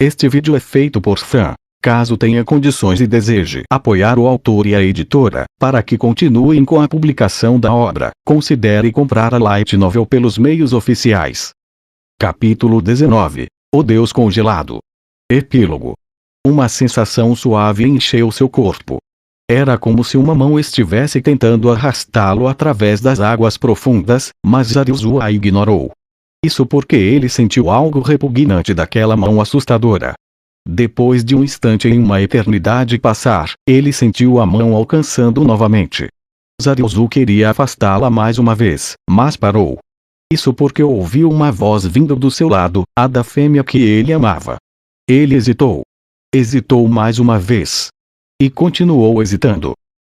Este vídeo é feito por fã. Caso tenha condições e deseje apoiar o autor e a editora, para que continuem com a publicação da obra, considere comprar a Light Novel pelos meios oficiais. Capítulo 19. O Deus Congelado. Epílogo. Uma sensação suave encheu seu corpo. Era como se uma mão estivesse tentando arrastá-lo através das águas profundas, mas Zarilzu a ignorou. Isso porque ele sentiu algo repugnante daquela mão assustadora. Depois de um instante em uma eternidade passar, ele sentiu a mão alcançando novamente. Zarilzu queria afastá-la mais uma vez, mas parou. Isso porque ouviu uma voz vindo do seu lado, a da fêmea que ele amava. Ele hesitou. Hesitou mais uma vez. E continuou hesitando.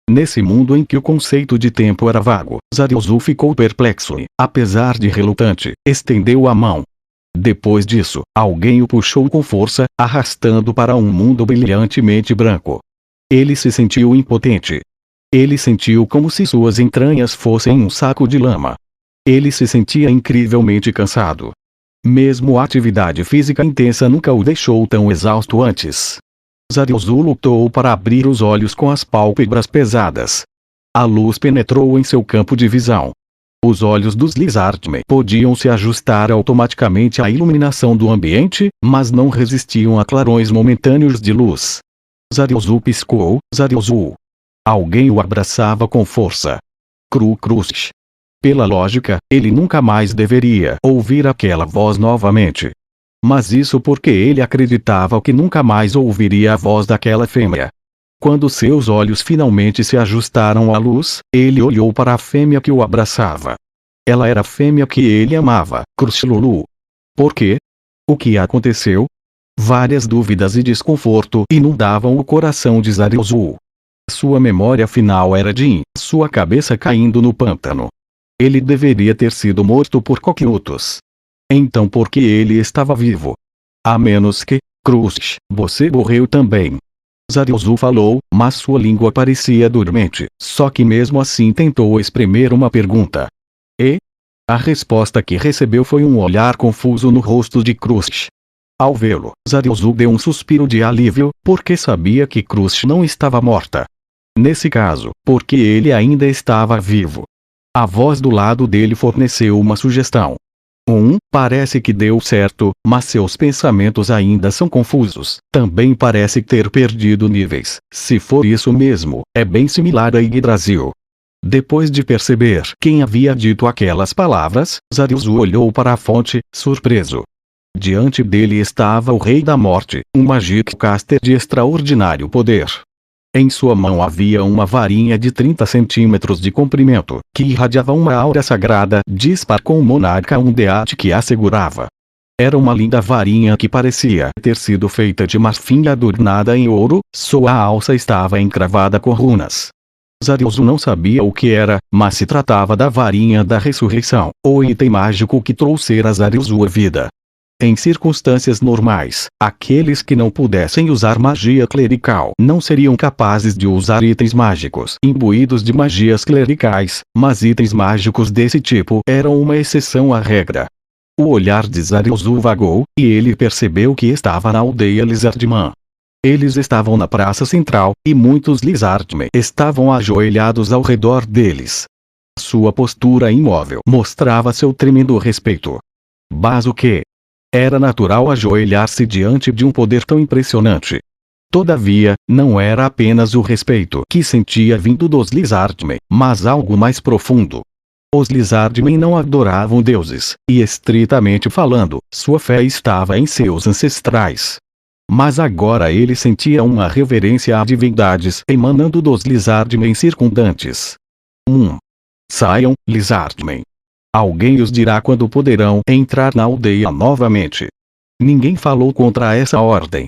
Nesse mundo em que o conceito de tempo era vago, Zarilzu ficou perplexo e, apesar de relutante, estendeu a mão. Depois disso, alguém o puxou com força, arrastando para um mundo brilhantemente branco. Ele se sentiu impotente. Ele sentiu como se suas entranhas fossem um saco de lama. Ele se sentia incrivelmente cansado. Mesmo a atividade física intensa nunca o deixou tão exausto antes. Zarilzu lutou para abrir os olhos com as pálpebras pesadas. A luz penetrou em seu campo de visão. Os olhos dos Lizardmen podiam se ajustar automaticamente à iluminação do ambiente, mas não resistiam a clarões momentâneos de luz. Zarilzu piscou. Zarilzu. Alguém o abraçava com força. Cruz. Pela lógica, ele nunca mais deveria ouvir aquela voz novamente. Mas isso porque ele acreditava que nunca mais ouviria a voz daquela fêmea. Quando seus olhos finalmente se ajustaram à luz, ele olhou para a fêmea que o abraçava. Ela era a fêmea que ele amava, Cruz-Lulu. Por quê? O que aconteceu? Várias dúvidas e desconforto inundavam o coração de Zarilzu. Sua memória final era de sua cabeça caindo no pântano. Ele deveria ter sido morto por Coquelutos. Então por que ele estava vivo? A menos que, Cruz, você morreu também. Zarilzu falou, mas sua língua parecia dormente, só que mesmo assim tentou exprimir uma pergunta. E? A resposta que recebeu foi um olhar confuso no rosto de Cruz. Ao vê-lo, Zarilzu deu um suspiro de alívio, porque sabia que Cruz não estava morta. Nesse caso, porque ele ainda estava vivo. A voz do lado dele forneceu uma sugestão. Parece que deu certo, mas seus pensamentos ainda são confusos. Também parece ter perdido níveis. Se for isso mesmo, é bem similar a Yggdrasil. Depois de perceber quem havia dito aquelas palavras, Zarilzu olhou para a fonte, surpreso. Diante dele estava o Rei da Morte, um Magic Caster de extraordinário poder. Em sua mão havia uma varinha de 30 centímetros de comprimento, que irradiava uma aura sagrada, dispar com o monarca Undead que a segurava. Era uma linda varinha que parecia ter sido feita de marfim adornada em ouro, sua alça estava encravada com runas. Zarilzu não sabia o que era, mas se tratava da varinha da ressurreição, o item mágico que trouxera Zarilzu a vida. Em circunstâncias normais, aqueles que não pudessem usar magia clerical não seriam capazes de usar itens mágicos imbuídos de magias clericais, mas itens mágicos desse tipo eram uma exceção à regra. O olhar de Zarilzu vagou, e ele percebeu que estava na aldeia Lizardman. Eles estavam na praça central, e muitos Lizardmen estavam ajoelhados ao redor deles. Sua postura imóvel mostrava seu tremendo respeito. Mas o quê? Era natural ajoelhar-se diante de um poder tão impressionante. Todavia, não era apenas o respeito que sentia vindo dos Lizardmen, mas algo mais profundo. Os Lizardmen não adoravam deuses, e estritamente falando, sua fé estava em seus ancestrais. Mas agora ele sentia uma reverência a divindades emanando dos Lizardmen circundantes. Saiam, Lizardmen. Alguém os dirá quando poderão entrar na aldeia novamente. Ninguém falou contra essa ordem.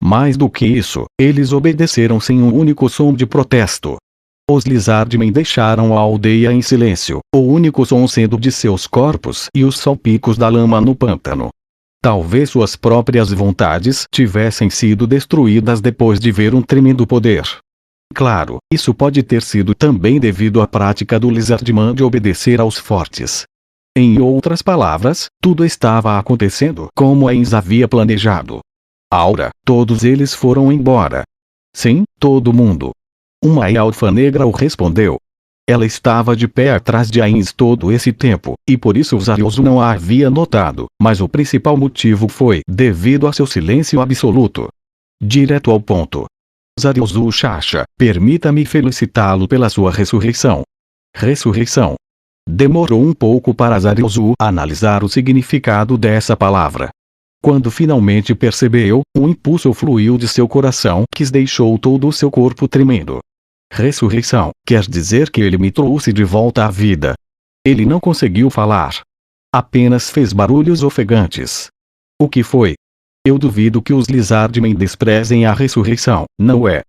Mais do que isso, eles obedeceram sem um único som de protesto. Os Lizardmen deixaram a aldeia em silêncio, o único som sendo de seus corpos e os salpicos da lama no pântano. Talvez suas próprias vontades tivessem sido destruídas depois de ver um tremendo poder. Claro, isso pode ter sido também devido à prática do Lizardman de obedecer aos fortes. Em outras palavras, tudo estava acontecendo como Ains havia planejado. Aura, todos eles foram embora. Sim, todo mundo. Uma elfa negra o respondeu. Ela estava de pé atrás de Ainz todo esse tempo, e por isso Zarius não a havia notado, mas o principal motivo foi devido a seu silêncio absoluto. Direto ao ponto. Zarius Chacha, permita-me felicitá-lo pela sua ressurreição. Ressurreição. Demorou um pouco para Zarius analisar o significado dessa palavra. Quando finalmente percebeu, um impulso fluiu de seu coração que deixou todo o seu corpo tremendo. Ressurreição, quer dizer que ele me trouxe de volta à vida. Ele não conseguiu falar. Apenas fez barulhos ofegantes. O que foi? Eu duvido que os Lizardmen desprezem a ressurreição, não é?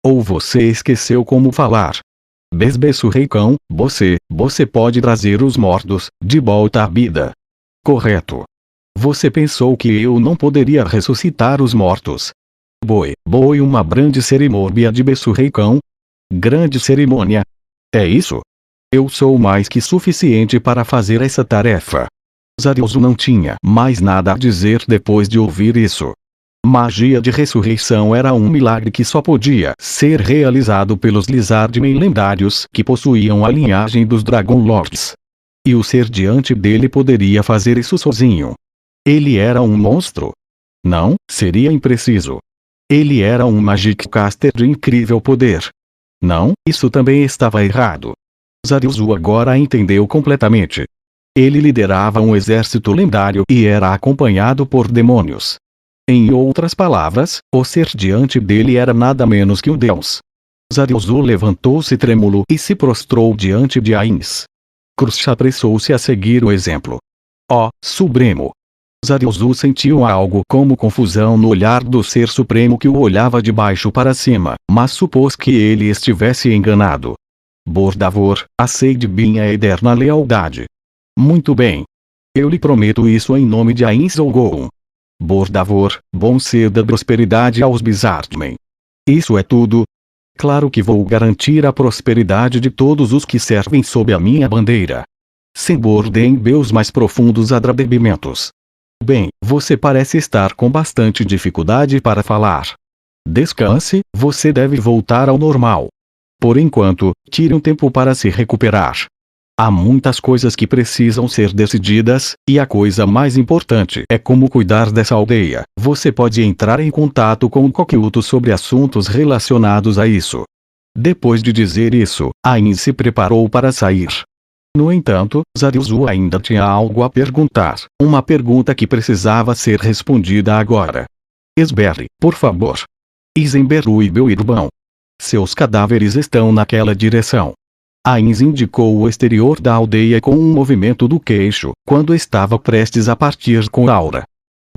Ou você esqueceu como falar? Besbessurreicão, você pode trazer os mortos de volta à vida. Correto. Você pensou que eu não poderia ressuscitar os mortos. Boi uma grande cerimônia de Bessurreicão? Grande cerimônia. É isso? Eu sou mais que suficiente para fazer essa tarefa. Zarius não tinha mais nada a dizer depois de ouvir isso. Magia de ressurreição era um milagre que só podia ser realizado pelos Lizardmen lendários que possuíam a linhagem dos Dragon Lords. E o ser diante dele poderia fazer isso sozinho. Ele era um monstro? Não, seria impreciso. Ele era um Magic Caster de incrível poder. Não, isso também estava errado. Zarius agora entendeu completamente. Ele liderava um exército lendário e era acompanhado por demônios. Em outras palavras, o ser diante dele era nada menos que um deus. Zarius levantou-se trêmulo e se prostrou diante de Ainz. Cruz apressou-se a seguir o exemplo. Ó, Supremo! Zarius sentiu algo como confusão no olhar do Ser Supremo que o olhava de baixo para cima, mas supôs que ele estivesse enganado. Bordavor, aceite minha eterna lealdade. Muito bem. Eu lhe prometo isso em nome de Ainz Olgoum. Bordavor, bom ser da prosperidade aos Lizardmen. Isso é tudo? Claro que vou garantir a prosperidade de todos os que servem sob a minha bandeira. Sem bordem meus mais profundos agradecimentos. Bem, você parece estar com bastante dificuldade para falar. Descanse, você deve voltar ao normal. Por enquanto, tire um tempo para se recuperar. Há muitas coisas que precisam ser decididas, e a coisa mais importante é como cuidar dessa aldeia. Você pode entrar em contato com o Coquilto sobre assuntos relacionados a isso. Depois de dizer isso, Ainz se preparou para sair. No entanto, Zarius ainda tinha algo a perguntar, uma pergunta que precisava ser respondida agora. Esberre, por favor. Isenberu e meu irmão. Seus cadáveres estão naquela direção. Ainz indicou o exterior da aldeia com um movimento do queixo, quando estava prestes a partir com Aura.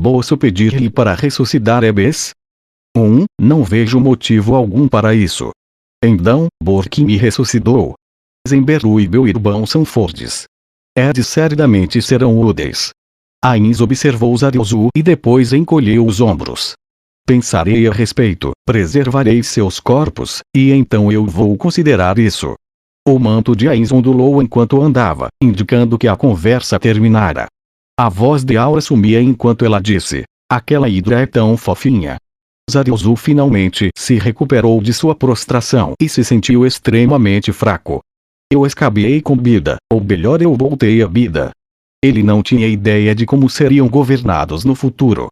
Posso pedir-lhe para ressuscitar Ebes? Não vejo motivo algum para isso. Então, Bork me ressuscitou. Isenberu e meu irmão são fortes. Certamente serão úteis. Ainz observou Zarius e depois encolheu os ombros. Pensarei a respeito, preservarei seus corpos, e então eu vou considerar isso. O manto de Ainz ondulou enquanto andava, indicando que a conversa terminara. A voz de Aura sumia enquanto ela disse: aquela hidra é tão fofinha. Zarius finalmente se recuperou de sua prostração e se sentiu extremamente fraco. Eu escabiei com Bida, ou melhor eu voltei a Bida. Ele não tinha ideia de como seriam governados no futuro.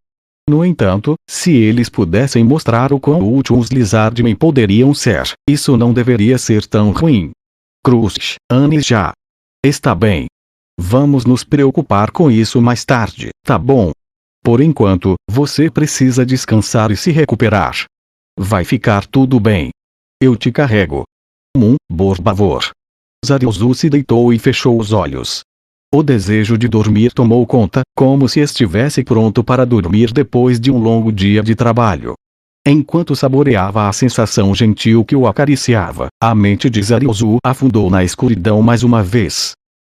No entanto, se eles pudessem mostrar o quão útil os Lizardmen poderiam ser, isso não deveria ser tão ruim. Cruz, Anis já. Está bem. Vamos nos preocupar com isso mais tarde, tá bom? Por enquanto, você precisa descansar e se recuperar. Vai ficar tudo bem. Eu te carrego. Por favor. Zarius se deitou e fechou os olhos. O desejo de dormir tomou conta, como se estivesse pronto para dormir depois de um longo dia de trabalho. Enquanto saboreava a sensação gentil que o acariciava, a mente de Zarius afundou na escuridão mais uma vez.